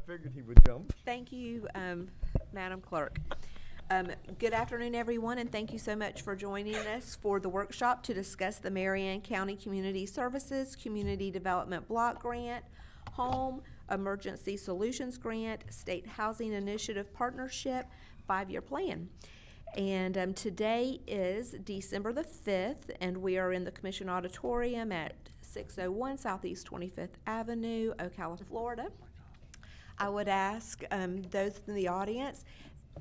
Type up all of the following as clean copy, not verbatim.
figured he would jump. Thank you, Madam Clerk. Good afternoon, everyone, and thank you so much for joining us for the workshop to discuss the Marion County Community Services Community Development Block Grant, Home Emergency Solutions Grant, State Housing Initiative Partnership 5-year plan. And today is December the 5th, and we are in the Commission Auditorium at 601 Southeast 25th Avenue, Ocala, Florida. I would ask those in the audience,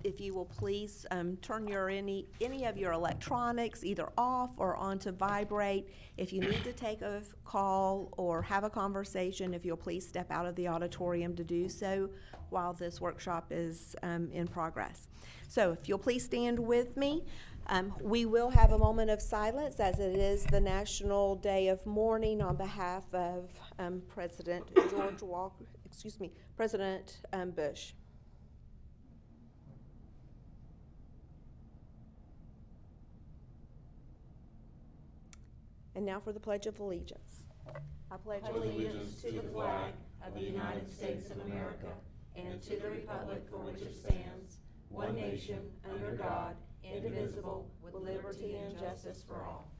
if you will please turn any of your electronics either off or on to vibrate. If you need to take a call or have a conversation, if you'll please step out of the auditorium to do so while this workshop is in progress. So if you'll please stand with me. We will have a moment of silence as it is the National Day of Mourning on behalf of President President Bush. And now for the Pledge of Allegiance. I pledge allegiance to the flag of the United States of America and to the republic for which it stands, one nation, under God, indivisible, with liberty and justice for all.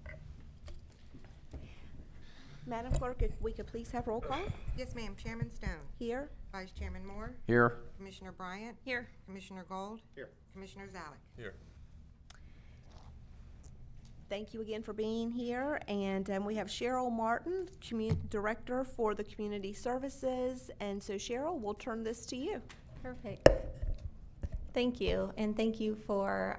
Madam Clerk, if we could please have roll call. Yes, ma'am. Chairman Stone. Here. Vice Chairman Moore. Here. Commissioner Bryant. Here. Commissioner Gold. Here. Commissioner Zalek. Here. Thank you again for being here. And we have Cheryl Martin, Director for the Community Services. And so Cheryl, we'll turn this to you. Perfect. Thank you, and thank you for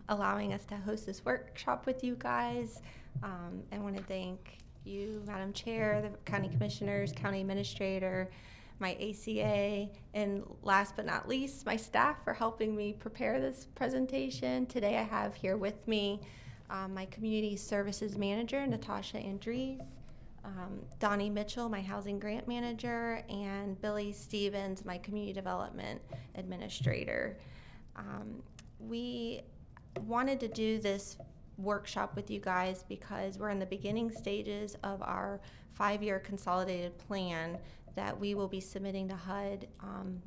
allowing us to host this workshop with you guys. I want to thank you, Madam Chair, the County Commissioners, County Administrator, my ACA, and last but not least, my staff for helping me prepare this presentation. Today I have here with me my Community Services Manager, Natasha Andrees, Donnie Mitchell, my Housing Grant Manager, and Billy Stevens, my Community Development Administrator. We wanted to do this workshop with you guys because we're in the beginning stages of our 5-year consolidated plan that we will be submitting to HUD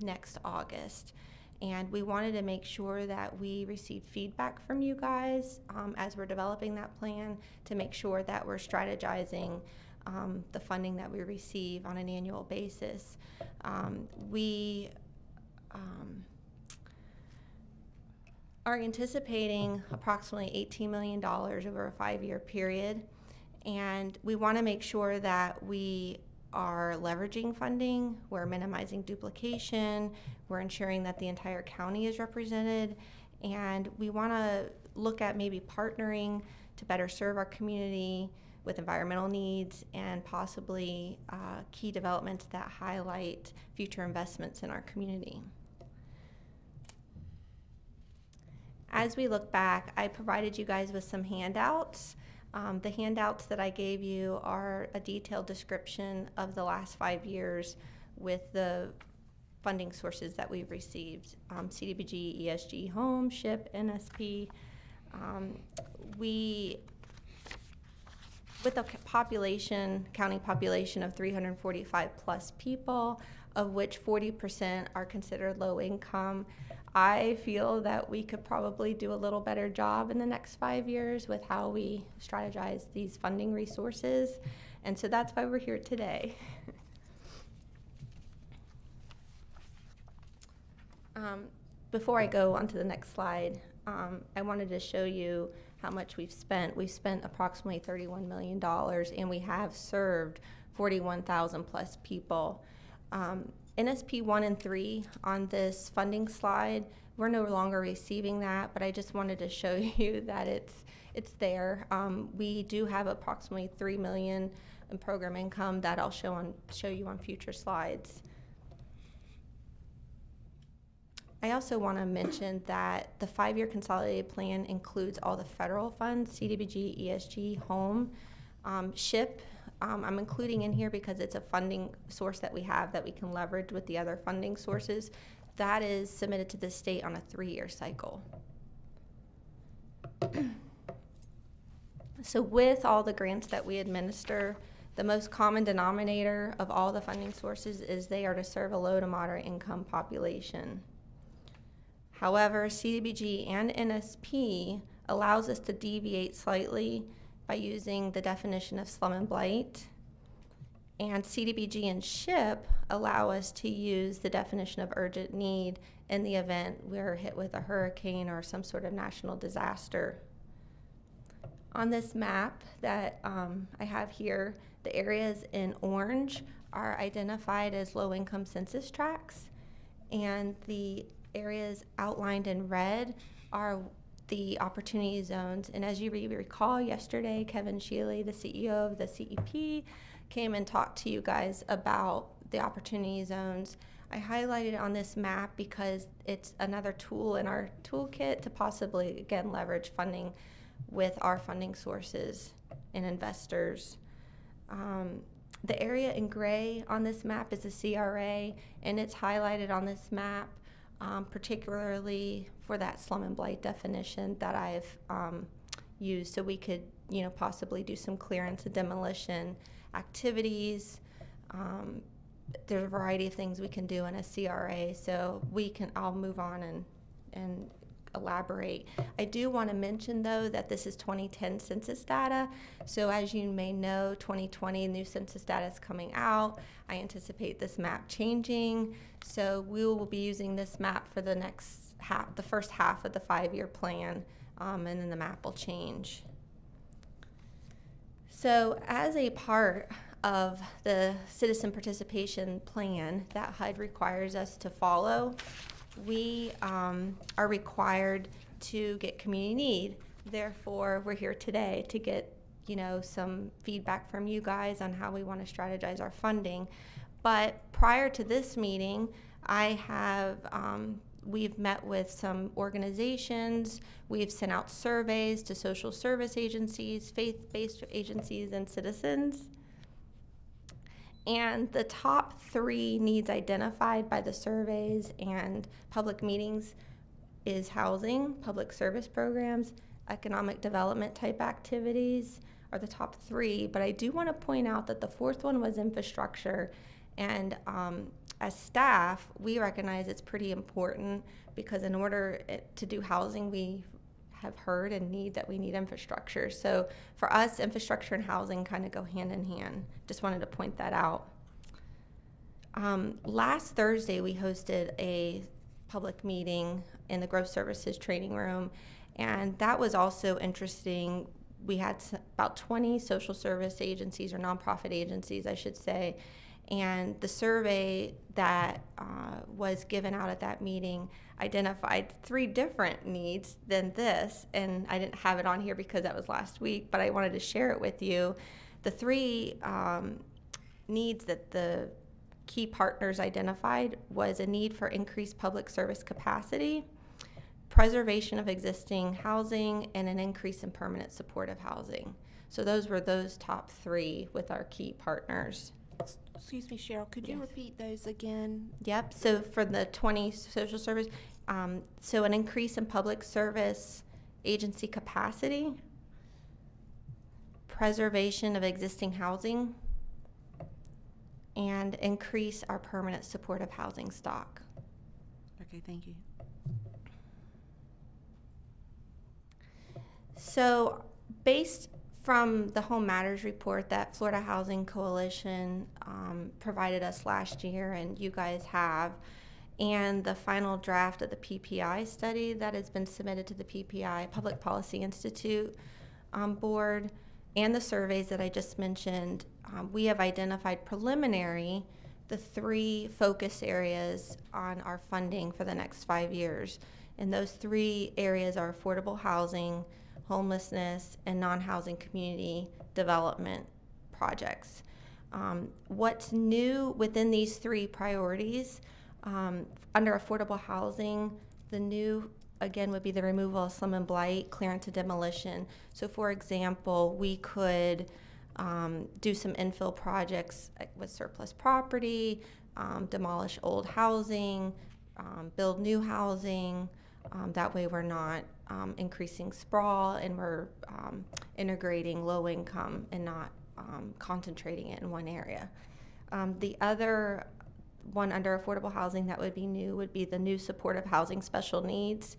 next August. And we wanted to make sure that we receive feedback from you guys as we're developing that plan to make sure that we're strategizing the funding that we receive on an annual basis. We are anticipating approximately $18 million over a 5-year period, and we want to make sure that we are leveraging funding, we're minimizing duplication, we're ensuring that the entire county is represented, and we want to look at maybe partnering to better serve our community with environmental needs and possibly key developments that highlight future investments in our community. As we look back, I provided you guys with some handouts. The handouts that I gave you are a detailed description of the last 5 years with the funding sources that we've received. CDBG, ESG, Home, SHIP, NSP. With a county population of 345 plus people, of which 40% are considered low income, I feel that we could probably do a little better job in the next 5 years with how we strategize these funding resources. And so that's why we're here today. Before I go on to the next slide, I wanted to show you how much we've spent. We've spent approximately $31 million, and we have served 41,000 plus people. NSP 1 and 3 on this funding slide, we're no longer receiving that, but I just wanted to show you that it's there. We do have approximately $3 million in program income that I'll show you on future slides. I also want to mention that the 5-year consolidated plan includes all the federal funds, CDBG, ESG, Home, SHIP. I'm including in here because it's a funding source that we have that we can leverage with the other funding sources. That is submitted to the state on a 3-year cycle. So with all the grants that we administer, The most common denominator of all the funding sources is they are to serve a low to moderate income population. However, CDBG and NSP allows us to deviate slightly by using the definition of slum and blight. And CDBG and SHIP allow us to use the definition of urgent need in the event we're hit with a hurricane or some sort of national disaster. On this map that I have here, the areas in orange are identified as low-income census tracts, and the areas outlined in red are the opportunity zones. And as you recall, yesterday, Kevin Shealy, the CEO of the CEP, came and talked to you guys about the opportunity zones. I highlighted on this map because it's another tool in our toolkit to possibly, again, leverage funding with our funding sources and investors. The area in gray on this map is the CRA, and it's highlighted on this map particularly for that slum and blight definition that I've used, so we could, possibly do some clearance and demolition activities. There's a variety of things we can do in a CRA, so I'll move on and elaborate. I do want to mention, though, that this is 2010 census data. So as you may know, 2020 new census data is coming out. I anticipate this map changing. So we will be using this map for the first half of the 5-year plan, and then the map will change. So as a part of the citizen participation plan that HUD requires us to follow, we are required to get community need. Therefore, we're here today to get, some feedback from you guys on how we want to strategize our funding. But prior to this meeting, we've met with some organizations. We've sent out surveys to social service agencies, faith-based agencies, and citizens. And the top 3 needs identified by the surveys and public meetings is housing, public service programs, economic development type activities are the top 3. But I do want to point out that the 4th one was infrastructure. And as staff, we recognize it's pretty important because in order to do housing, we have heard and need that we need infrastructure. So for us, infrastructure and housing kind of go hand in hand. Just wanted to point that out. Last Thursday, we hosted a public meeting in the Growth Services training room, and that was also interesting. We had about 20 social service agencies, or nonprofit agencies, I should say, and the survey that was given out at that meeting identified 3 different needs than this, and I didn't have it on here because that was last week, but I wanted to share it with you. The 3 needs that the key partners identified was a need for increased public service capacity, preservation of existing housing, and an increase in permanent supportive housing. So those were those top 3 with our key partners. Excuse me, Cheryl, could you repeat those again? Yep, so for the 20 social service, so an increase in public service agency capacity, preservation of existing housing, and increase our permanent supportive housing stock. Okay, thank you. So based from the Home Matters report that Florida Housing Coalition provided us last year, and you guys have, and the final draft of the PPI study that has been submitted to the PPI, Public Policy Institute board, and the surveys that I just mentioned, we have identified preliminary the 3 focus areas on our funding for the next 5 years. And those 3 areas are affordable housing, homelessness, and non-housing community development projects. What's new within these 3 priorities, under affordable housing, the new, again, would be the removal of slum and blight, clearance and demolition. So for example, we could do some infill projects with surplus property, demolish old housing, build new housing. That way we're not increasing sprawl, and we're integrating low income and not concentrating it in one area. The other one under affordable housing that would be new would be the new supportive housing special needs.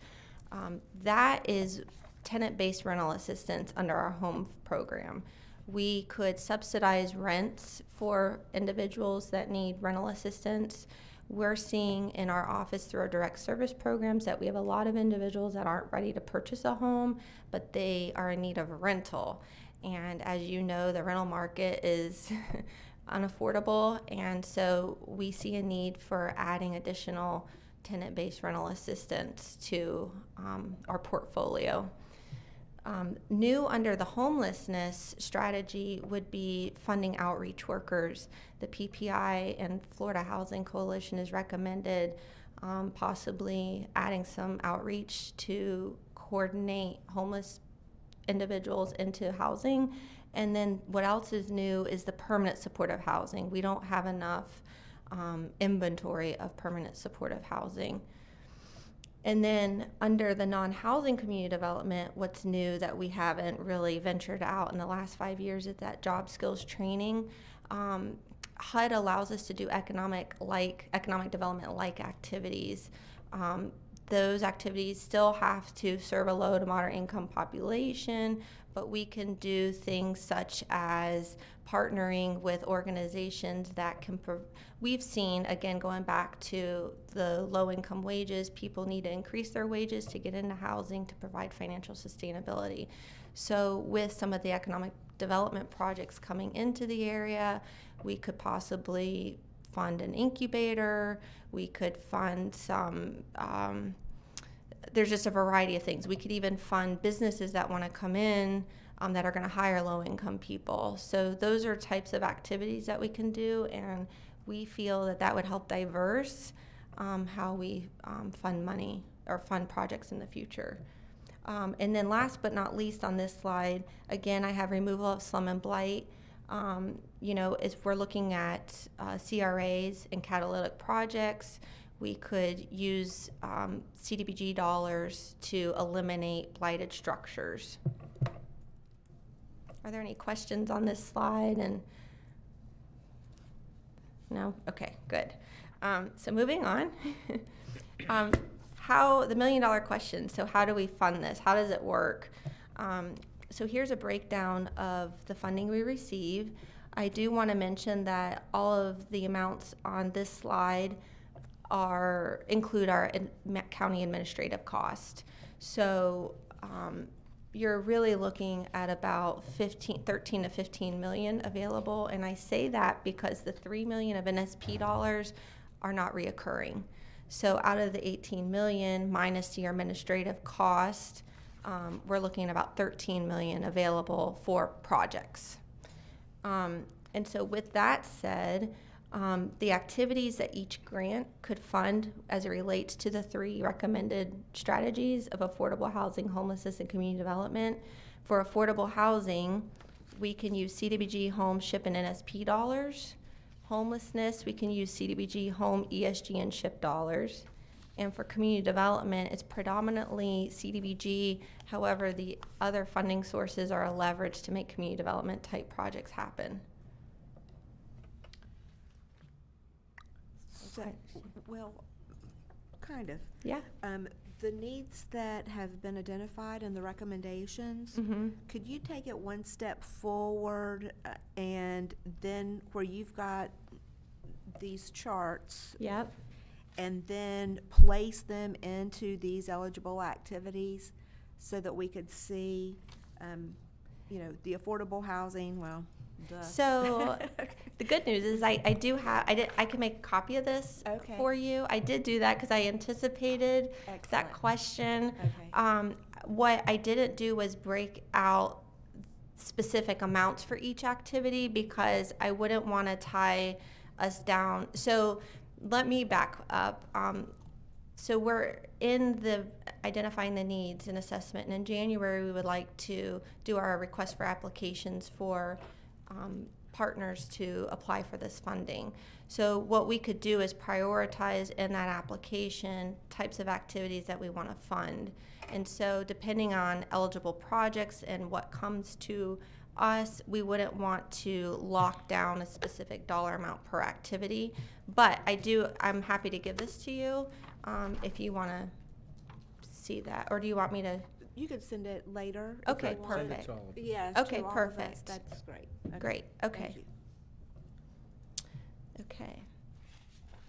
That is tenant-based rental assistance under our home program. We could subsidize rents for individuals that need rental assistance. We're seeing in our office through our direct service programs that we have a lot of individuals that aren't ready to purchase a home, but they are in need of a rental. And as you know, the rental market is unaffordable, and so we see a need for adding additional tenant-based rental assistance to our portfolio. New under the homelessness strategy would be funding outreach workers. The PPI and Florida Housing Coalition has recommended possibly adding some outreach to coordinate homeless individuals into housing. And then what else is new is the permanent supportive housing. We don't have enough inventory of permanent supportive housing. And then under the non-housing community development, what's new that we haven't really ventured out in the last 5 years is that job skills training. HUD allows us to do economic development-like activities. Those activities still have to serve a low to moderate income population, but we can do things such as partnering with organizations that can, we've seen, again, going back to the low income wages, people need to increase their wages to get into housing to provide financial sustainability. So with some of the economic development projects coming into the area, we could possibly fund an incubator, we could fund some, there's just a variety of things. We could even fund businesses that want to come in that are going to hire low-income people. So those are types of activities that we can do, and we feel that that would help diverse how we fund money or fund projects in the future. And then last but not least on this slide, again, I have removal of slum and blight. You know, if we're looking at CRAs and catalytic projects, we could use CDBG dollars to eliminate blighted structures. Are there any questions on this slide? And no? Okay, good. So moving on. How the $1 million question. So how do we fund this? How does it work? So here's a breakdown of the funding we receive. I do want to mention that all of the amounts on this slide include our county administrative cost. So you're really looking at about 13 to 15 million available, and I say that because the 3 million of NSP dollars are not reoccurring. So out of the 18 million minus the administrative cost, we're looking at about 13 million available for projects. And so with that said, the activities that each grant could fund as it relates to the 3 recommended strategies of affordable housing, homelessness, and community development. For affordable housing, we can use CDBG home SHIP and NSP dollars. Homelessness, we can use CDBG home ESG and SHIP dollars. And for community development, it's predominantly CDBG. However, the other funding sources are a leverage to make community development type projects happen. So, well, kind of. Yeah. The needs that have been identified in the recommendations, could you take it one step forward and then where you've got these charts, Yep. and then place them into these eligible activities so that we could see, you know, the affordable housing, well, duh. So the good news is I can make a copy of this for you. I did do that because I anticipated that question. Okay. What I didn't do was break out specific amounts for each activity because I wouldn't want to tie us down. So let me back up. So we're in the identifying the needs and assessment, and in January we would like to do our request for applications for partners to apply for this funding. So what we could do is prioritize in that application types of activities that we want to fund. And so depending on eligible projects and what comes to us, we wouldn't want to lock down a specific dollar amount per activity. But I'm happy to give this to you if you want to see that. Or do you want me to? You could send it later. if Okay, you want. perfect. Send it to all of us. Yes, Okay, to all of us. perfect. That's great. Great, Thank okay. you. Okay.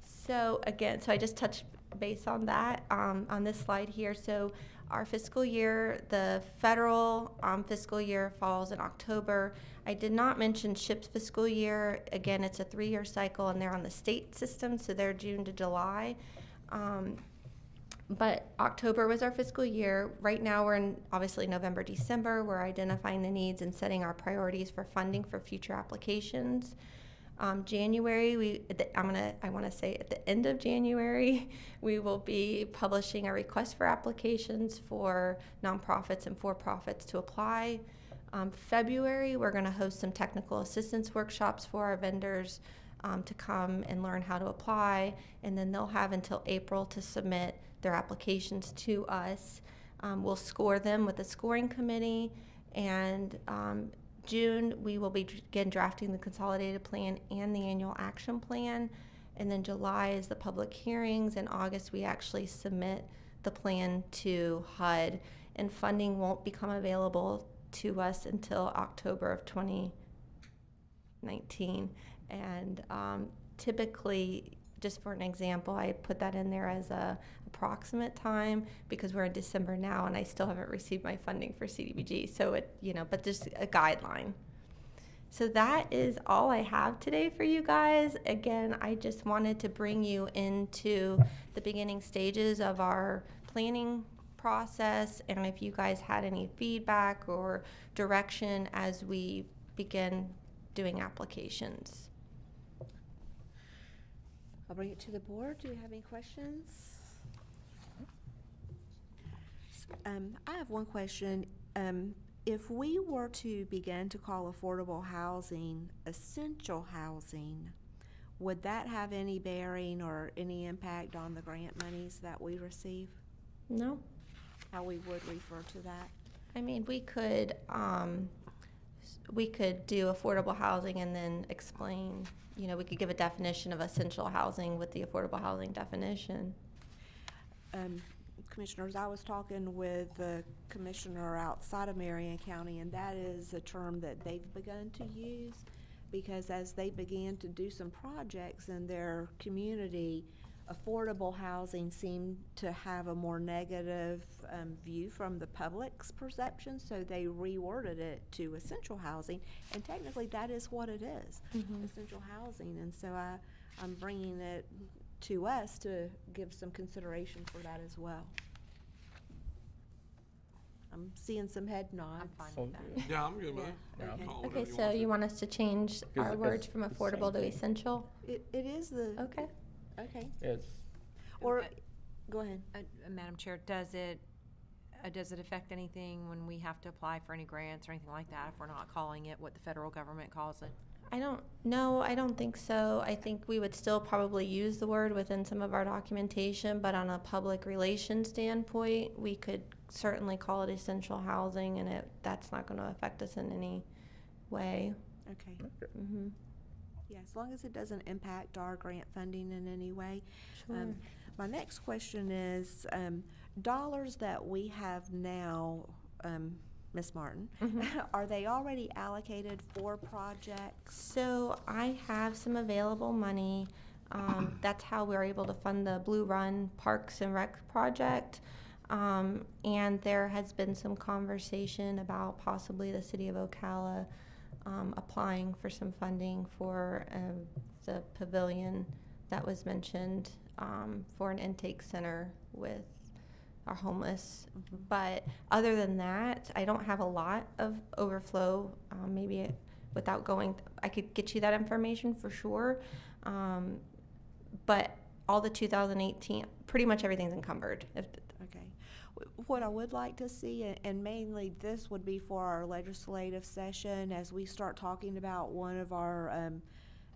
So again, I just touched base on that on this slide here. So our fiscal year, the federal fiscal year falls in October. I did not mention SHIP's fiscal year. Again, it's a 3-year cycle, and they're on the state system, so they're June to July. But October was our fiscal year. Right now we're in obviously November, December. We're identifying the needs and setting our priorities for funding for future applications. January, I want to say at the end of January, we will be publishing a request for applications for nonprofits and for-profits to apply. February, we're going to host some technical assistance workshops for our vendors to come and learn how to apply, and then they'll have until April to submit their applications to us. We'll score them with a scoring committee, and June, we will begin drafting the consolidated plan and the annual action plan. And then July is the public hearings. In August, we actually submit the plan to HUD. And funding won't become available to us until October of 2019. And typically, just for an example, I put that in there as a approximate time because we're in December now and I still haven't received my funding for CDBG. So but just a guideline. So that is all I have today for you guys. Again, I just wanted to bring you into the beginning stages of our planning process, and if you guys had any feedback or direction as we begin doing applications. I'll bring it to the board. Do you have any questions? I have one question. If we were to begin to call affordable housing essential housing, would that have any bearing or any impact on the grant monies that we receive? No. How we would refer to that? I mean, we could do affordable housing and then explain, we could give a definition of essential housing with the affordable housing definition. Commissioners, I was talking with the commissioner outside of Marion County, and that is a term that they've begun to use because as they began to do some projects in their community, affordable housing seemed to have a more negative view from the public's perception, so they reworded it to essential housing, and technically that is what it is, essential housing, and so I'm bringing it to us to give some consideration for that as well. I'm seeing some head nods. I'm fine Oh, with that. yeah. Yeah, I'm good with it. Yeah. Okay. Call it Okay, whatever you so want you want us to change our It's- words from it's the affordable to same thing. essential? It is the, Okay. okay, It's, or, go ahead. Madam Chair, does it affect anything when we have to apply for any grants or anything like that if we're not calling it what the federal government calls it? I don't think so. I think we would still probably use the word within some of our documentation, but on a public relations standpoint, we could certainly call it essential housing, and that's not going to affect us in any way. Okay. Mm-hmm. Yeah, as long as it doesn't impact our grant funding in any way. Sure. My next question is, dollars that we have now, Ms. Martin, are they already allocated for projects? So I have some available money. That's how we're able to fund the Blue Run Parks and Rec project. And there has been some conversation about possibly the city of Ocala applying for some funding for the pavilion that was mentioned for an intake center with our homeless. But other than that, I don't have a lot of overflow. Maybe without going, I could get you that information for sure. But all the 2018, pretty much everything's encumbered. Okay. What I would like to see, and mainly this would be for our legislative session, as we start talking about one of our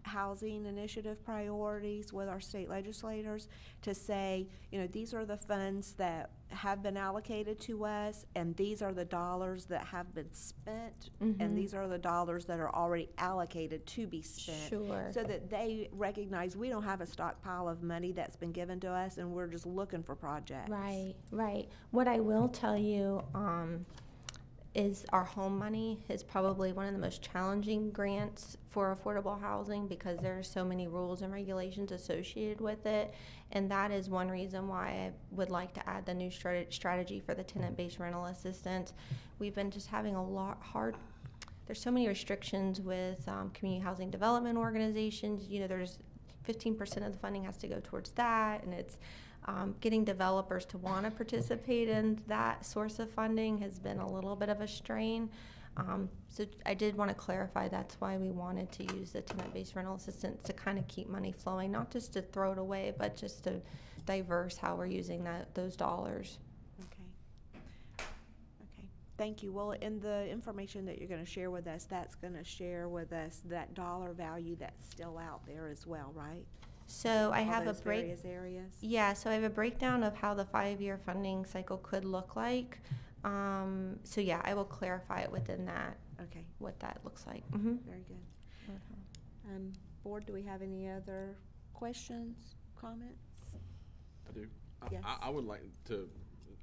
housing initiative priorities with our state legislators to say, you know, these are the funds that have been allocated to us, and these are the dollars that have been spent, and these are the dollars that are already allocated to be spent. Sure. So that they recognize we don't have a stockpile of money that's been given to us, and we're just looking for projects. Right, right. What I will tell you is our home money is probably one of the most challenging grants for affordable housing because there are so many rules and regulations associated with it. And that is one reason why I would like to add the new strategy for the tenant-based rental assistance. We've been just having a lot there's so many restrictions with community housing development organizations. You know, there's 15% of the funding has to go towards that, and it's getting developers to want to participate in that source of funding has been a little bit of a strain. So I did want to clarify that's why we wanted to use the tenant-based rental assistance to kind of keep money flowing, not just to throw it away, but just to diverse how we're using those dollars. Okay, thank you. Well, in the information that you're going to share with us, that's going to share with us that dollar value that's still out there as well, right? So I have a various areas. Yeah, so I have a breakdown of how the 5-year funding cycle could look like. So yeah, I will clarify it within that. Okay. What that looks like. Very good. Board, do we have any other questions, comments? I do. Yes. I would like to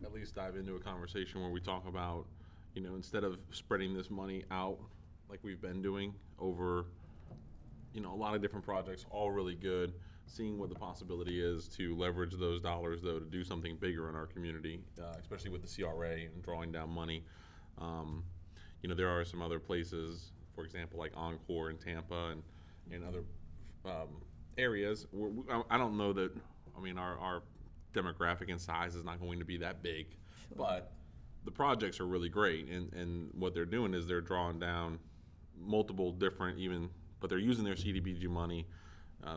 at least dive into a conversation where we talk about, you know, instead of spreading this money out like we've been doing over, you know, a lot of different projects, all really good, seeing what the possibility is to leverage those dollars, though, to do something bigger in our community, especially with the CRA and drawing down money. You know, there are some other places, for example, like Encore in Tampa and other areas. I don't know that, I mean, our demographic and size is not going to be that big, but the projects are really great. And what they're doing is they're drawing down multiple different but they're using their CDBG money.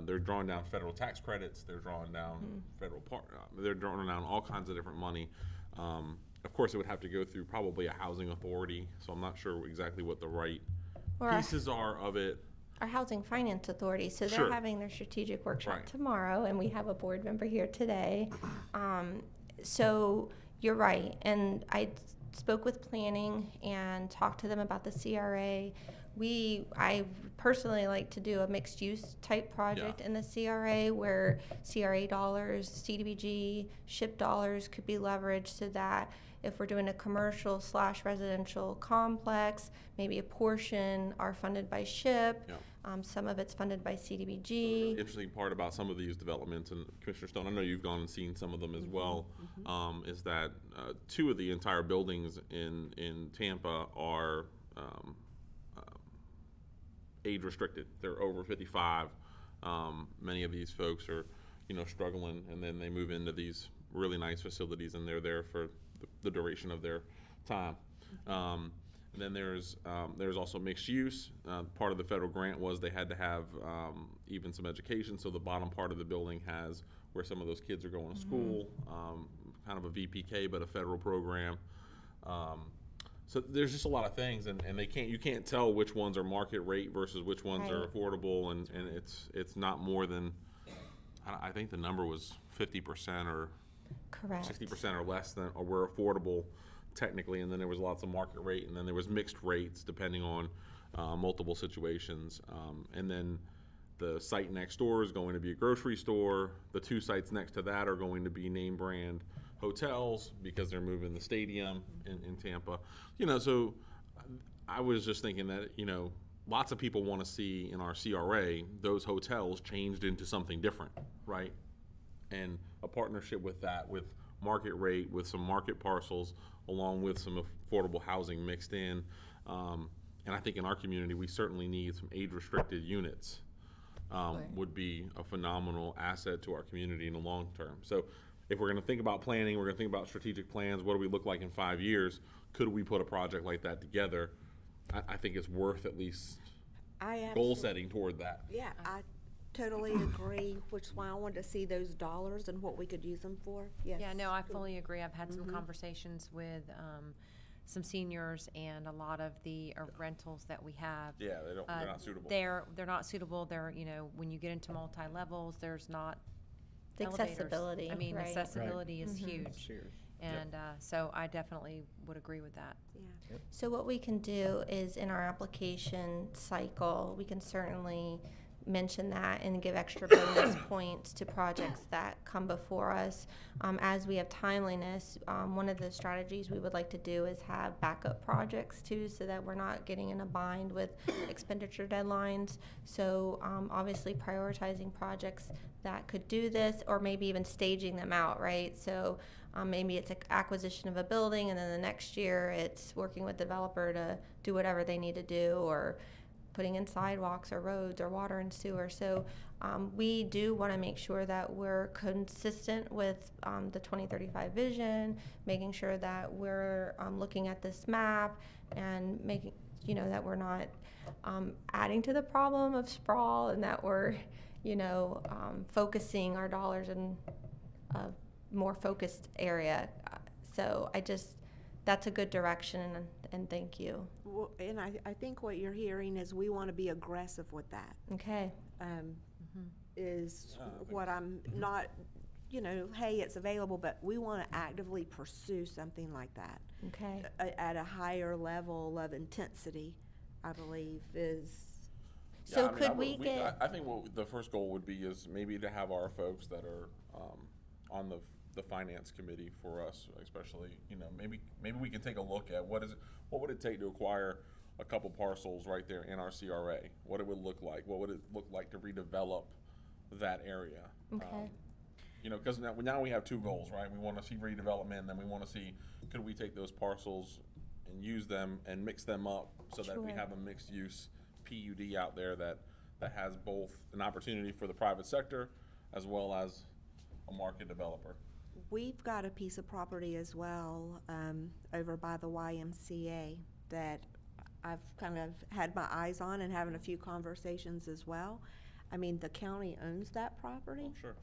They're drawing down federal tax credits. They're drawing down they're drawing down all kinds of different money. Of course, it would have to go through probably a housing authority, so I'm not sure exactly what the right pieces are of it. Our Housing Finance Authority, so they're Sure. having their strategic workshop Right. tomorrow, and we have a board member here today. So you're right, and I spoke with planning and talked to them about the CRA. I personally like to do a mixed use type project in the CRA where CRA dollars, CDBG, SHIP dollars could be leveraged so that if we're doing a commercial / residential complex, maybe a portion are funded by SHIP, some of it's funded by CDBG. The interesting part about some of these developments, and Commissioner Stone, I know you've gone and seen some of them as well, is that 2 of the entire buildings in Tampa are age restricted. They're over 55. Many of these folks are, you know, struggling, and then they move into these really nice facilities, and they're there for the duration of their time. And then there's also mixed use. Part of the federal grant was they had to have even some education, so the bottom part of the building has where some of those kids are going to school, kind of a VPK, but a federal program. So there's just a lot of things, and you can't tell which ones are market rate versus which ones are affordable, and it's not more than, I think the number was 50% or Correct. 60% or less than or were affordable technically, and then there was lots of market rate, and then there was mixed rates depending on multiple situations, and then the site next door is going to be a grocery store. The 2 sites next to that are going to be name brand hotels because they're moving the stadium in Tampa. You know, so I was just thinking that, you know, lots of people want to see in our CRA those hotels changed into something different, right? And a partnership with that, with market rate, with some market parcels, along with some affordable housing mixed in. And I think in our community, we certainly need some age-restricted units. Would be a phenomenal asset to our community in the long term. So if we're going to think about planning, we're going to think about strategic plans, what do we look like in 5 years? Could we put a project like that together? I think it's worth at least goal setting toward that. Yeah, I totally agree, which is why I wanted to see those dollars and what we could use them for. Yes. Yeah, no, I fully agree. I've had some conversations with some seniors and a lot of the rentals that we have. Yeah, they're not suitable. They're not suitable. They're, when you get into multi-levels, there's not The elevators. accessibility, I mean, right. accessibility is huge. Upstairs. And so I definitely would agree with that. Yeah. So what we can do is in our application cycle, we can certainly mention that and give extra bonus points to projects that come before us. As we have timeliness, one of the strategies we would like to do is have backup projects too, so that we're not getting in a bind with expenditure deadlines. So obviously prioritizing projects that could do this, or maybe even staging them out, right? So maybe it's an acquisition of a building, and then the next year it's working with the developer to do whatever they need to do, or putting in sidewalks or roads or water and sewer. So we do want to make sure that we're consistent with the 2035 vision, making sure that we're looking at this map and making, that we're not adding to the problem of sprawl, and that we're, focusing our dollars in a more focused area. So that's a good direction, and thank you. Well, and I think what you're hearing is we want to be aggressive with that. Okay. Is what I'm not, hey, it's available, but we want to actively pursue something like that. Okay. At a higher level of intensity, I believe is. So I mean, could we get? I think what the first goal would be is maybe to have our folks that are on the finance committee for us, especially, maybe we can take a look at what would it take to acquire a couple parcels right there in our CRA, what it would look like, what would it look like to redevelop that area. Okay. Because now we have two goals, right? We want to see redevelopment, and then we want to see, could we take those parcels and use them and mix them up so that we Sure. have a mixed use PUD out there that has both an opportunity for the private sector as well as a market developer. We've got a piece of property as well over by the YMCA that I've kind of had my eyes on and having a few conversations as well. I mean, the county owns that property. Oh, sure.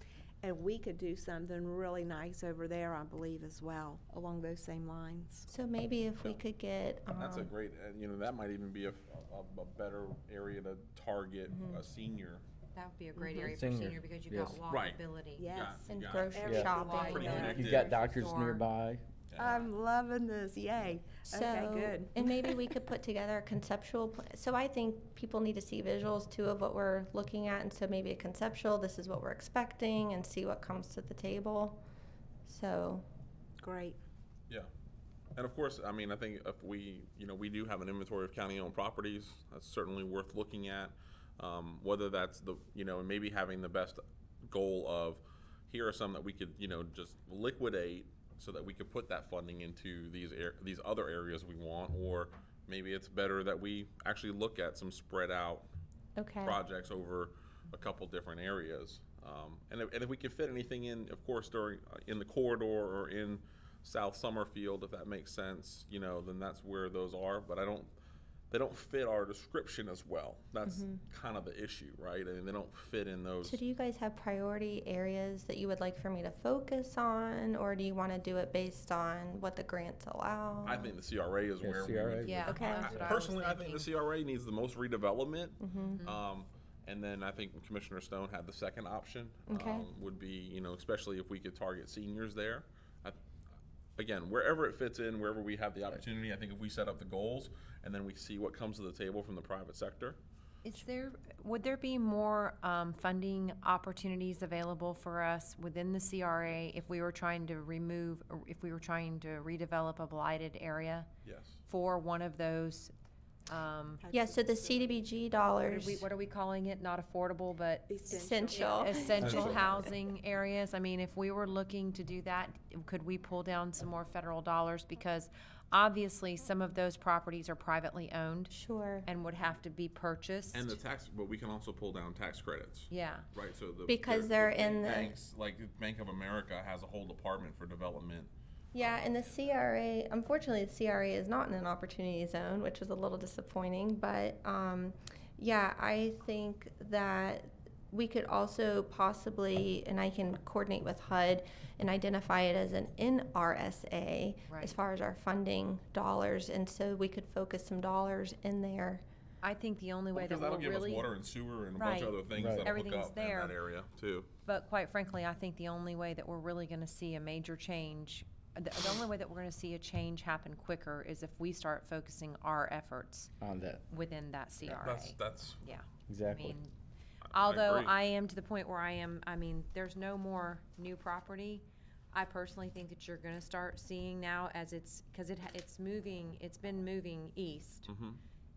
And we could do something really nice over there, I believe, as well, along those same lines. So maybe if we could get. That's a great, that might even be a better area to target a senior. That would be a great area for Senior, senior because you've yes. got Right. walkability. Yes. And Yeah. grocery Yeah. shopping. Pretty and- connected. You've got doctors Store. nearby. I'm loving this, yay. So, Okay, good. and maybe we could put together a conceptual plan. So I think people need to see visuals too of what we're looking at, and so maybe a conceptual, this is what we're expecting, and see what comes to the table. So, Great. Yeah. And of course, I mean, I think if we do have an inventory of county-owned properties, that's certainly worth looking at. Whether that's and maybe having the best goal of, here are some that we could, just liquidate so that we could put that funding into these other areas we want, or maybe it's better that we actually look at some spread out okay. projects over a couple different areas. And if we can fit anything in, of course, in the corridor or in South Summerfield, if that makes sense, then that's where those are. But they don't fit our description as well. That's kind of the issue, right? I mean, they don't fit in those. So do you guys have priority areas that you would like for me to focus on, or do you want to do it based on what the grants allow? I think the CRA is Yeah, where we CRA. would. Yeah. Okay. That's what I was Personally, I think the thinking. CRA needs the most redevelopment. And then I think Commissioner Stone had the second option. Okay. Would be, especially if we could target seniors there. Again, wherever it fits in, wherever we have the opportunity, I think if we set up the goals and then we see what comes to the table from the private sector. Would there be more funding opportunities available for us within the CRA if we were trying to redevelop a blighted area Yes. for one of those? Yeah, so the CDBG dollars. What are we calling it? Not affordable, but Essential. essential housing areas. I mean, if we were looking to do that, could we pull down some more federal dollars? Because obviously, some of those properties are privately owned Sure. and would have to be purchased. And but we can also pull down tax credits. Yeah. Right, so Because they're in the- banks, like Bank of America has a whole department for development. Yeah, and the CRA, unfortunately, the CRA is not in an opportunity zone, which was a little disappointing. But yeah, I think that we could also possibly, and I can coordinate with HUD and identify it as an NRSA Right. as far as our funding dollars, and so we could focus some dollars in there. I think the only way that Because we're that'll give us really, water and sewer and a bunch Right. of other things Right. that'll hook Everything's up in there. that area too. but quite frankly, I think the only way that we're really gonna see a major change, the only way that we're gonna see a change happen quicker is if we start focusing our efforts On that, within that CRA. That's Yeah. exactly. I mean, although agree. I am to the point where I mean, there's no more new property. I personally think that you're gonna start seeing now as because it's been moving east. Mm-hmm.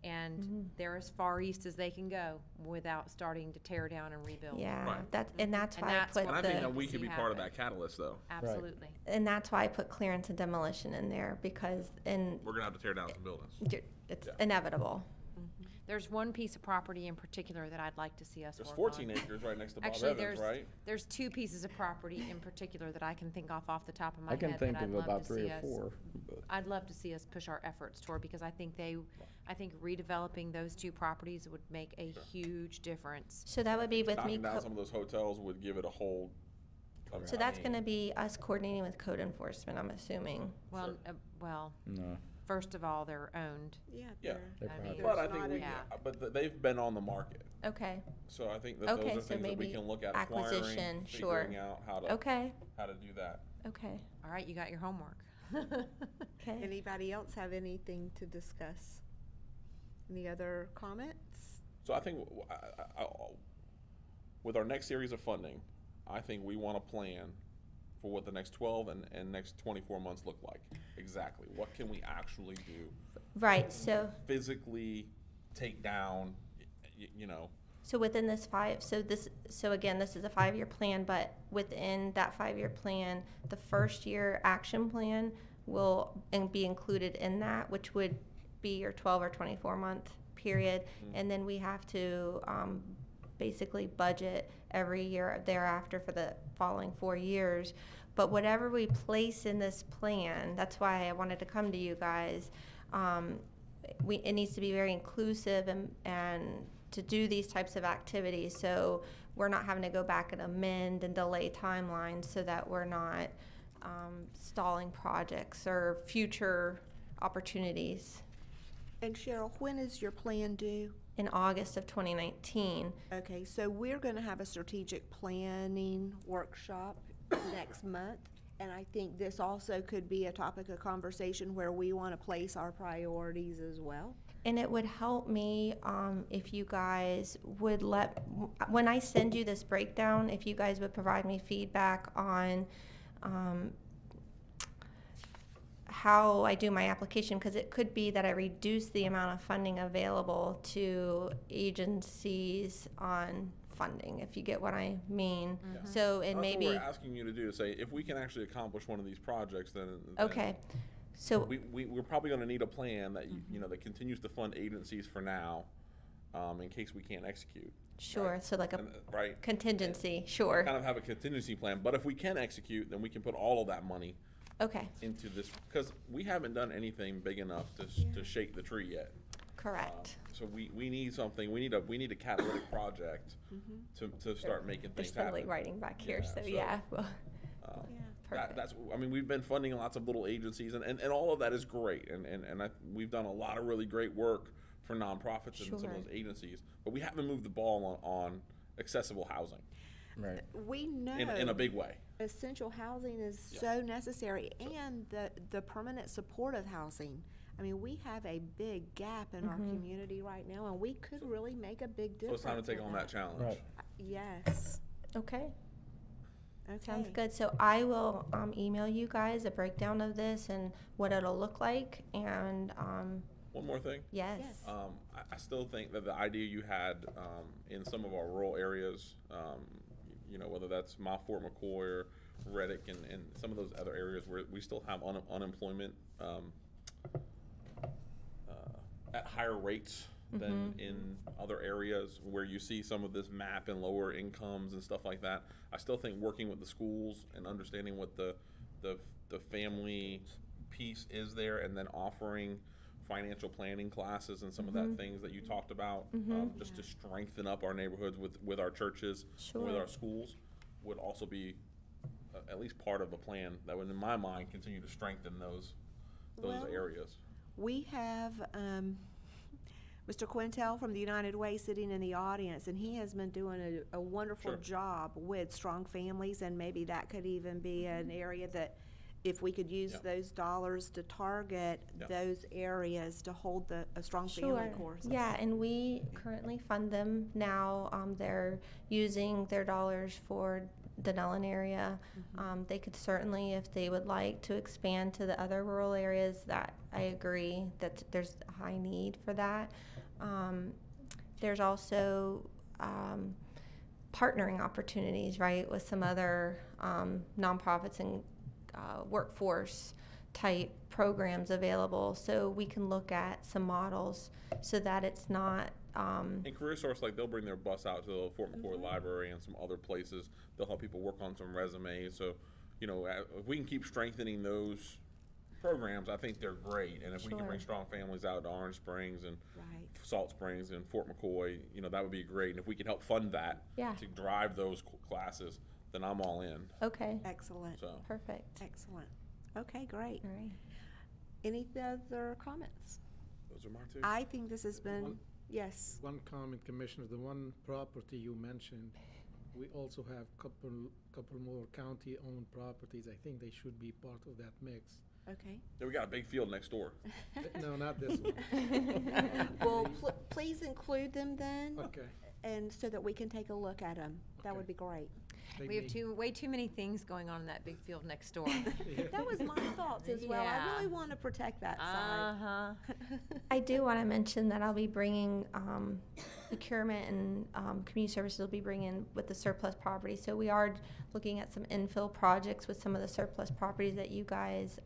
And they're as far east as they can go without starting to tear down and rebuild. Yeah, Right. that's And why that's I put And I the, think that we See could be part of happen. that catalyst though. Absolutely. and that's why I put clearance and demolition in there, because We're gonna have to tear down some buildings. it's Yeah. inevitable. There's one piece of property in particular that I'd like to see us There's work 14 on. acres right next to Bob Actually, Evans, right? there's two pieces of property in particular that I can think off the top of my I head can that think I'd of love about to 3 see or us. 4. But I'd love to see us push our efforts toward, because I think redeveloping those two properties would make a huge difference. So that would be with me. Knocking down some of those hotels would give it a whole. So that's gonna be us coordinating with code enforcement, I'm assuming. Well, well, no, first of all, they're owned. Yeah. Yeah. they're I probably- mean, But I There's think not we, a- Yeah. but they've been on the market, Okay, so I think that Okay, those are so things that we maybe can look at acquisition, acquiring, sure. figuring out how to okay, do that. okay, All right, you got your homework. okay. Anybody else have anything to discuss? Any other comments? So I think with our next series of funding, I think we want to plan for what the next 12 and next 24 months look like. Exactly. What can we actually do? Right, so, Physically take down, you know. so within this so again, this is a 5-year plan, but within that 5-year plan, the first year action plan will be included in that, which would be your 12 or 24-month period. And then we have to basically budget every year thereafter for the following 4 years. But whatever we place in this plan, that's why I wanted to come to you guys. It needs to be very inclusive and to do these types of activities, so we're not having to go back and amend and delay timelines, so that we're not stalling projects or future opportunities. And Cheryl, when is your plan due? In August of 2019. Okay, so we're gonna have a strategic planning workshop next month. And I think this also could be a topic of conversation where we wanna place our priorities as well. And it would help me if you guys would when I send you this breakdown, if you guys would provide me feedback on how I do my application, because it could be that I reduce the amount of funding available to agencies on funding, if you get what I mean. So, and That's maybe, what we're asking you to do, say, if we can actually accomplish one of these projects, then okay, so, we're probably gonna need a plan that, you know, that continues to fund agencies for now, in case we can't execute. sure, so like a And, right? contingency, sure, Kind of have a contingency plan, but if we can execute, then we can put all of that money okay, into this, because we haven't done anything big enough to shake the tree yet. correct. So we need something, we need a catalytic project to start making They're things steadily happen. writing back here, Yeah, so so- yeah, well, perfect. That's, I mean, we've been funding lots of little agencies, and all of that is great, and we've done a lot of really great work for nonprofits and some Sure. of those agencies, but we haven't moved the ball on accessible housing right. We know. in a big way. Essential housing is Yeah. so necessary, and the permanent supportive housing. I mean, we have a big gap in our community right now, and we could really make a big So difference. it's time to take with on that challenge. Right. Yes. Okay, Okay. sounds good. So I will email you guys a breakdown of this and what it'll look like, and One more thing. yes. Yes. I still think that the idea you had in some of our rural areas, you know, whether that's Fort McCoy or Reddick and some of those other areas where we still have unemployment at higher rates than in other areas where you see some of this map and lower incomes and stuff like that. I still think working with the schools and understanding what the family piece is there, and then offering financial planning classes and some of that things that you talked about, just to strengthen up our neighborhoods with our churches, with Sure. our schools, would also be at least part of a plan that would, in my mind, continue to strengthen those Well, areas. We have Mr. Quintel from the United Way sitting in the audience, and he has been doing a wonderful Sure. job with strong families, and maybe that could even be an area that if we could use Yeah. those dollars to target Yeah. those areas to hold a strong family course. Yeah, and we currently fund them now. They're using their dollars for the Nellen area. They could certainly, if they would like to expand to the other rural areas, that I agree that there's a high need for that. There's also partnering opportunities, right, with some other nonprofits and workforce type programs available, so we can look at some models so that it's not And Career Source, like, they'll bring their bus out to the Fort McCoy Library and some other places. They'll help people work on some resumes. So, you know, if we can keep strengthening those programs, I think they're great. And if we can bring strong families out to Orange Springs and Right. Salt Springs and Fort McCoy, you know, that would be great. And if we can help fund that Yeah. to drive those classes, then I'm all in. okay, Excellent, So, perfect. excellent. Okay, great. All right. Any other comments? those are my two. I think this has been, One- yes. One comment, Commissioner, the one property you mentioned, we also have couple more county-owned properties. I think they should be part of that mix. Okay. Yeah, we got a big field next door. No, not this one. Well, please include them then, Okay. and so that we can take a look at them. That would Okay. be great. Take We have me- way too many things going on in that big field next door. That was my thoughts as well. I Yeah. really want to protect that side. Uh-huh. I do want to mention that I'll be bringing procurement and community services will be bringing with the surplus property. So we are looking at some infill projects with some of the surplus properties that you guys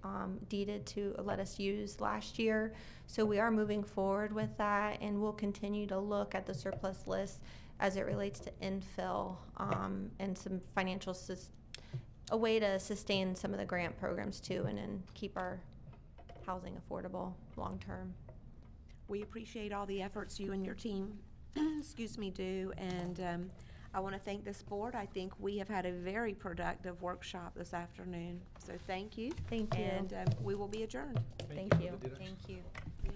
deeded to let us use last year. So we are moving forward with that, and we'll continue to look at the surplus list as it relates to infill and some financial a way to sustain some of the grant programs too, and then keep our housing affordable long term. We appreciate all the efforts you and your team, excuse me, do, and I want to thank this board. I think we have had a very productive workshop this afternoon, so thank you. Thank you. And we will be adjourned. Thank for you. the direction. Thank you. Yeah.